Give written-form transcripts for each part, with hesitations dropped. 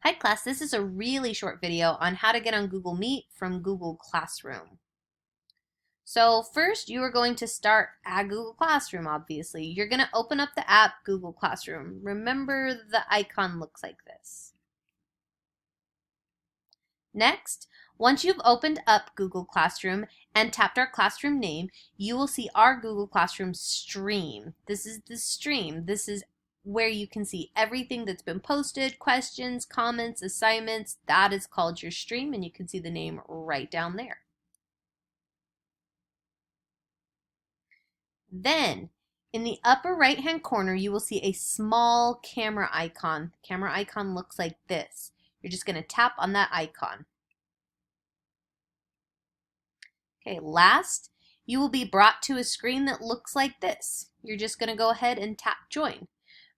Hi class, this is a really short video on how to get on Google Meet from Google Classroom. So first you are going to start at Google Classroom, obviously. You're going to open up the app Google Classroom. Remember the icon looks like this. Next, once you've opened up Google Classroom and tapped our classroom name, you will see our Google Classroom stream. This is the stream. This is where you can see everything that's been posted, questions, comments, assignments. That is called your stream, and you can see the name right down there. Then, in the upper right hand corner, you will see a small camera icon. The camera icon looks like this. You're just going to tap on that icon. Okay, last, you will be brought to a screen that looks like this. You're just going to go ahead and tap join.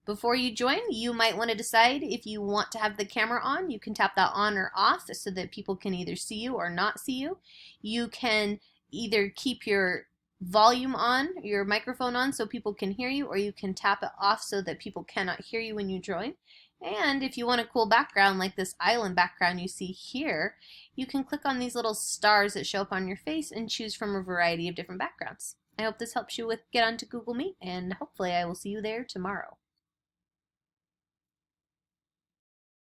Before you join, you might want to decide if you want to have the camera on. You can tap that on or off so that people can either see you or not see you. You can either keep your volume on, your microphone on so people can hear you, or you can tap it off so that people cannot hear you when you join. And if you want a cool background like this island background you see here, you can click on these little stars that show up on your face and choose from a variety of different backgrounds. I hope this helps you get onto Google Meet, and hopefully I will see you there tomorrow.